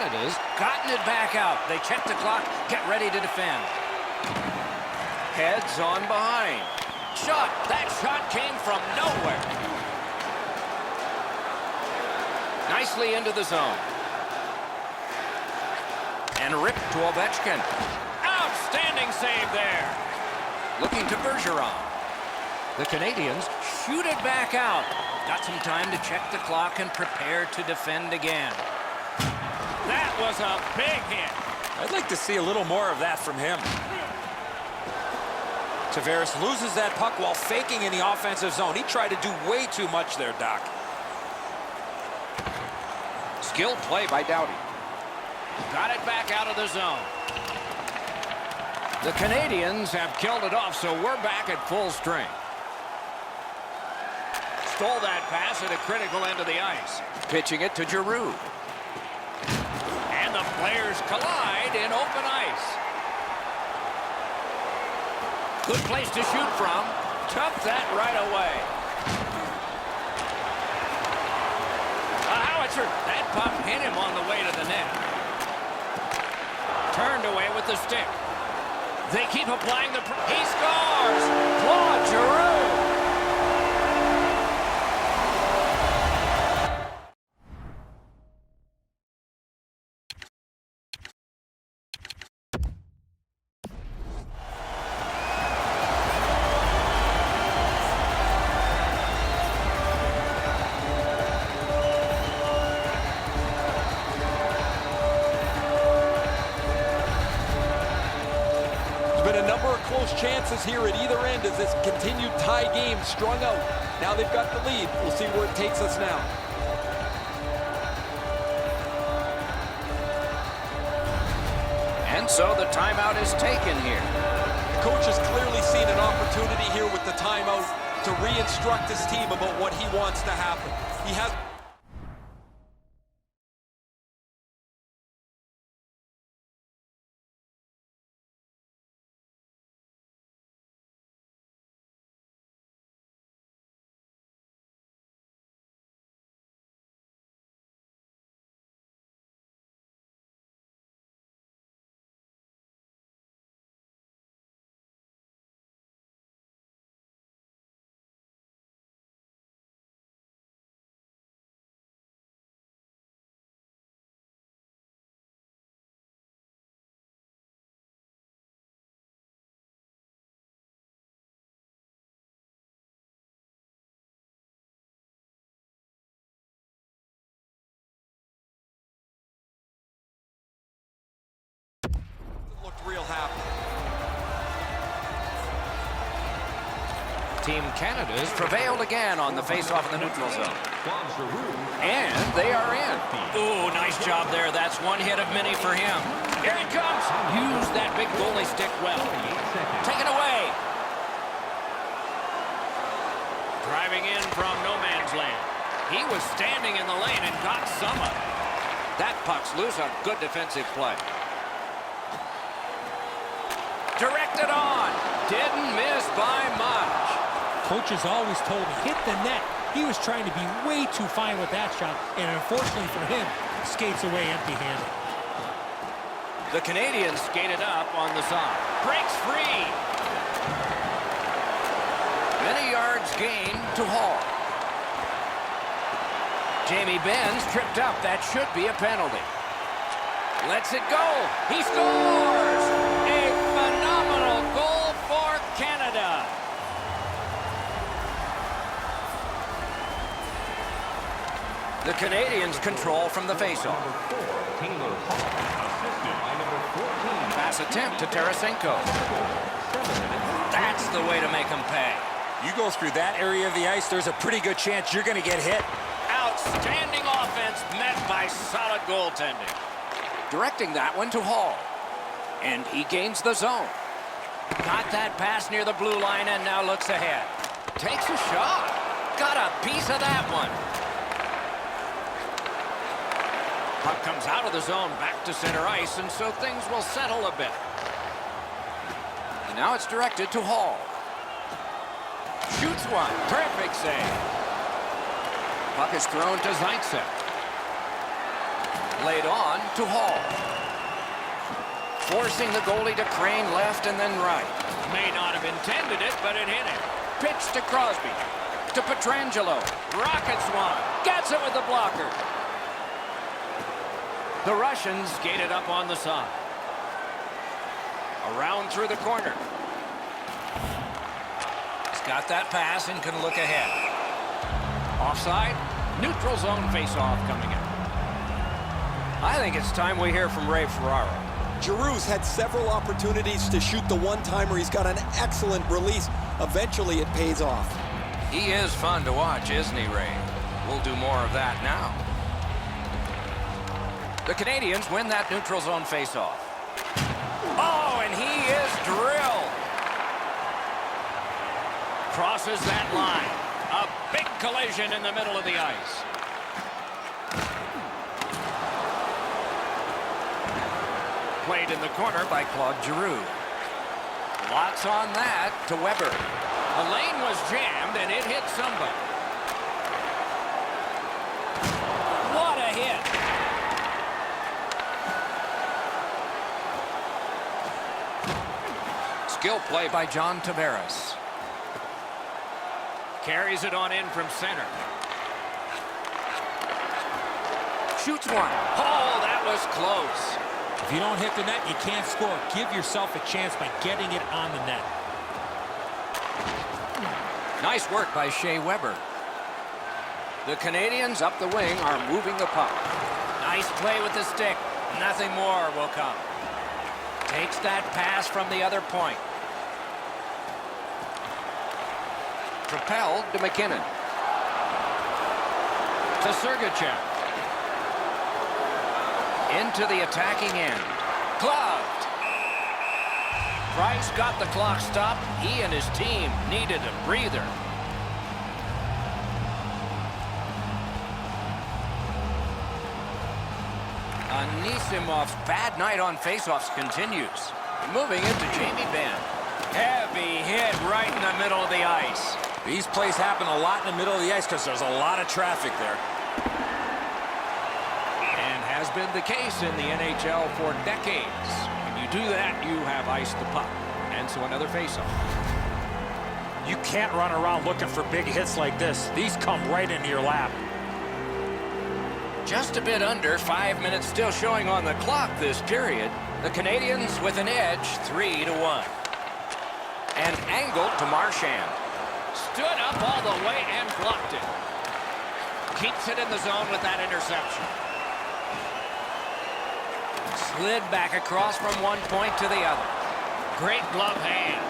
Canada's gotten it back out. They check the clock, get ready to defend. Heads on behind. Shot. That shot came from nowhere. Nicely into the zone. And ripped to Ovechkin. Outstanding save there. Looking to Bergeron. The Canadians shoot it back out. Got some time to check the clock and prepare to defend again. That was a big hit. I'd like to see a little more of that from him. Tavares loses that puck while faking in the offensive zone. He tried to do way too much there, Doc. Skilled play by Doughty. Got it back out of the zone. The Canadians have killed it off, so we're back at full strength. Stole that pass at a critical end of the ice. Pitching it to Giroux. And the players collide in open ice. Good place to shoot from. Took that right away. A howitzer. That puck hit him on the way to the net. Turned away with the stick. They keep applying the... He scores! Claude Giroux! Chances here at either end as this continued tie game strung out. Now they've got the lead. We'll see where it takes us now. And so the timeout is taken here. The coach has clearly seen an opportunity here with the timeout to re-instruct his team about what he wants to happen. He has... looked real happy. Team Canada's prevailed again on the faceoff in the neutral zone. And they are in. Ooh, nice job there. That's one hit of many for him. Here it comes. Use that big goalie stick well. Taken away. Driving in from no man's land. He was standing in the lane and got some of it. That puck's loose. A good defensive play. Directed on. Didn't miss by much. Coaches always told him, hit the net. He was trying to be way too fine with that shot, and unfortunately for him, skates away empty-handed. The Canadians skated up on the side. Breaks free. Many yards gained to Hall. Jamie Benz tripped up. That should be a penalty. Lets it go. He scores! A phenomenal goal for Canada. The Canadians control from the faceoff. Pass attempt to Tarasenko. That's the way to make them pay. You go through that area of the ice, there's a pretty good chance you're going to get hit. Outstanding offense met by solid goaltending. Directing that one to Hall. And he gains the zone. Got that pass near the blue line and now looks ahead. Takes a shot. Got a piece of that one. Puck comes out of the zone back to center ice, and so things will settle a bit. And now it's directed to Hall. Shoots one. Perfect save. Puck is thrown to Zaitsev. Laid on to Hall. Forcing the goalie to crane left and then right. May not have intended it, but it hit him. Pitch to Crosby. To Pietrangelo. Rockets one. Gets it with the blocker. The Russians skated up on the side. Around through the corner. He's got that pass and can look ahead. Offside. Neutral zone face-off coming in. I think it's time we hear from Ray Ferraro. Giroux's had several opportunities to shoot the one-timer. He's got an excellent release. Eventually, it pays off. He is fun to watch, isn't he, Ray? We'll do more of that now. The Canadians win that neutral zone face-off. Oh, and he is drilled. Crosses that line. A big collision in the middle of the ice. Played in the corner by Claude Giroux. Lots on that to Weber. The lane was jammed and it hit somebody. What a hit. Skill play by John Tavares. Carries it on in from center. Shoots one. Oh, that was close. If you don't hit the net, you can't score. Give yourself a chance by getting it on the net. Nice work by Shea Weber. The Canadians up the wing are moving the puck. Nice play with the stick. Nothing more will come. Takes that pass from the other point. Propelled to McKinnon. To Sergachev. Into the attacking end. Gloved. Price got the clock stopped. He and his team needed a breather. Anisimov's bad night on faceoffs continues. Moving into Jamie Benn. Heavy hit right in the middle of the ice. These plays happen a lot in the middle of the ice because there's a lot of traffic there. And has been the case in the NHL for decades. When you do that, you have iced the puck. And so another faceoff. You can't run around looking for big hits like this. These come right into your lap. Just a bit under 5 minutes still showing on the clock this period. The Canadians with an edge, 3-1. And angled to Marchand. Stood up all the way and blocked it. Keeps it in the zone with that interception. Slid back across from one point to the other. Great glove hand.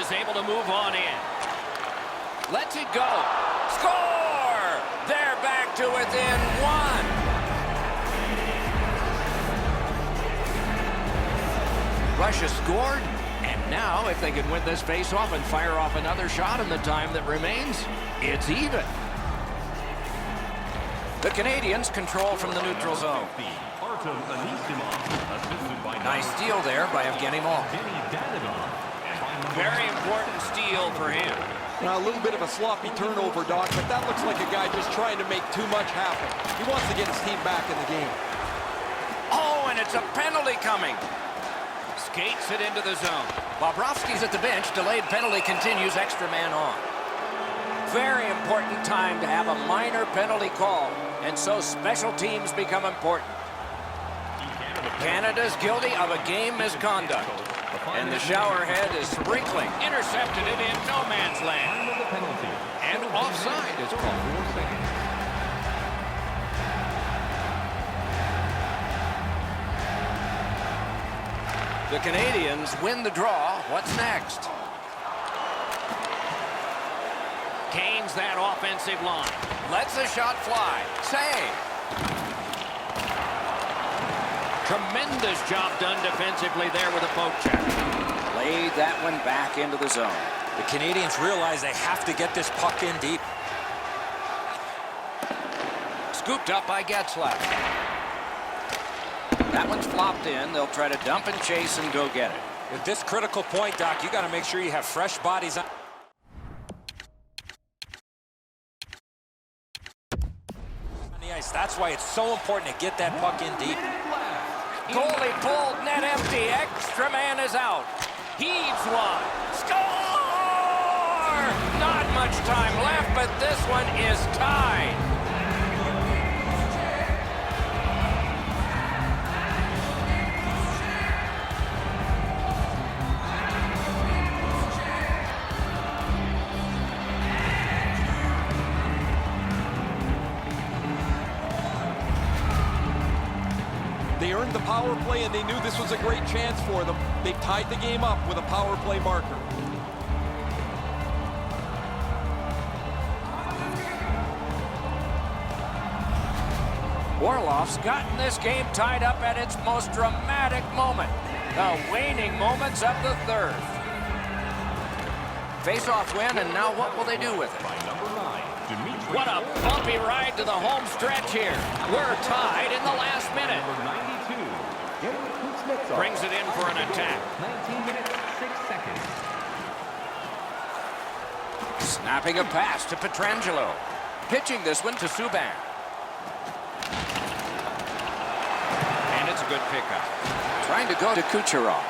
Is able to move on in. Lets it go. Score! They're back to within one. Russia scored. And now, if they can win this face-off and fire off another shot in the time that remains, it's even. The Canadians control from the neutral zone. Nice steal there by Evgeny Malkin. Very important steal for him. Now, a little bit of a sloppy turnover, Doc, but that looks like a guy just trying to make too much happen. He wants to get his team back in the game. Oh, and it's a penalty coming. Skates it into the zone. Bobrovsky's at the bench. Delayed penalty continues. Extra man on. Very important time to have a minor penalty call. And so special teams become important. Canada's guilty of a game misconduct. And the showerhead is sprinkling. Intercepted it in no man's land. And offside is called. The Canadians win the draw. What's next? Gains that offensive line. Lets the shot fly. Save. Tremendous job done defensively there with a poke check. Laid that one back into the zone. The Canadians realize they have to get this puck in deep. Scooped up by Getzlaf. That one's flopped in. They'll try to dump and chase and go get it. At this critical point, Doc, you got to make sure you have fresh bodies on. That's why it's so important to get that puck in deep. Goalie pulled, net empty. Extra man is out. Heaves one. Score! Not much time left, but this one is tied. They earned the power play, and they knew this was a great chance for them. They tied the game up with a power play marker. Orlov's gotten this game tied up at its most dramatic moment. The waning moments of the third. Face-off win, and now what will they do with it? What a bumpy ride to the home stretch here. We're tied in the last minute. Brings it in for an attack. 19 minutes, 6 seconds. Snapping a pass to Pietrangelo. Pitching this one to Subban. And it's a good pickup. Trying to go to Kucherov.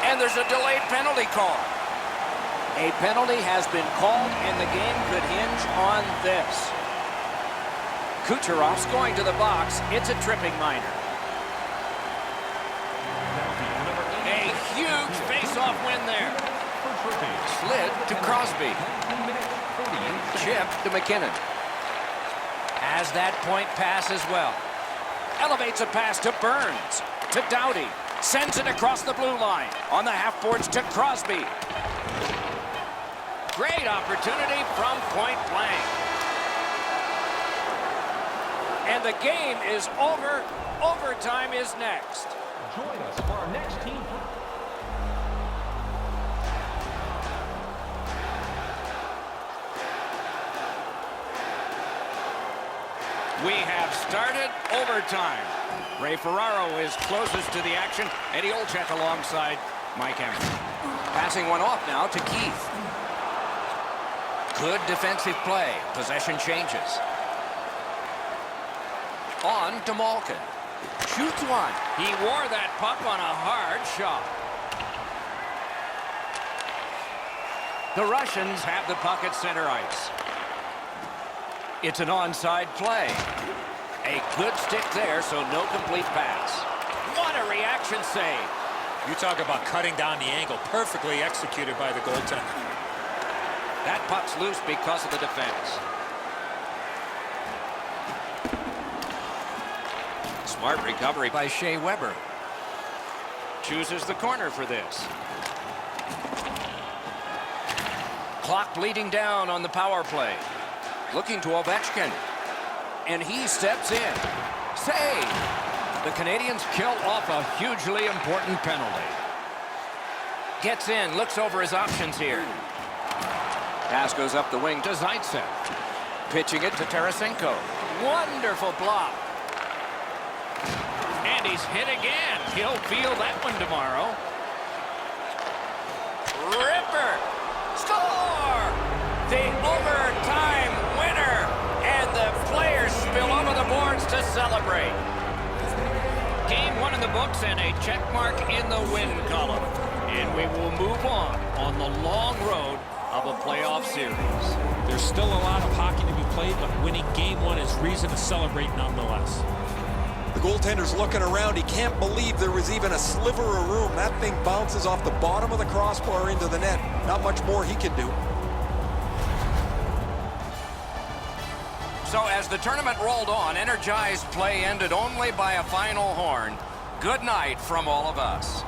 And there's a delayed penalty call. A penalty has been called, and the game could hinge on this. Kucherov's going to the box. It's a tripping minor. A huge face-off win there. Slid to Crosby. Chip to McKinnon. Has that point pass as well. Elevates a pass to Burns. To Doughty. Sends it across the blue line. On the half boards to Crosby. Great opportunity from point blank. And the game is over. Overtime is next. Join us for our next team. We have started overtime. Ray Ferraro is closest to the action. Eddie Olczyk alongside Mike Emmer. Passing one off now to Keith. Good defensive play. Possession changes. On to Malkin. Shoots one. He wore that puck on a hard shot. The Russians have the puck at center ice. It's an onside play. A good stick there, so no complete pass. What a reaction save. You talk about cutting down the angle. Perfectly executed by the goaltender. That puck's loose because of the defense. Smart recovery by Shea Weber. Chooses the corner for this. Clock bleeding down on the power play. Looking to Ovechkin. And he steps in. Save! The Canadians kill off a hugely important penalty. Gets in, looks over his options here. Pass goes up the wing to Zaitsev. Pitching it to Tarasenko. Wonderful block. And he's hit again. He'll feel that one tomorrow. Ripper. Score! The overtime winner. And the players spill over the boards to celebrate. Game one in the books and a check mark in the win column. And we will move on the long road of a playoff series. There's still a lot of hockey to be played, but winning game one is reason to celebrate nonetheless. The goaltender's looking around. He can't believe there was even a sliver of room. That thing bounces off the bottom of the crossbar into the net. Not much more he can do. So as the tournament rolled on, energized play ended only by a final horn. Good night from all of us.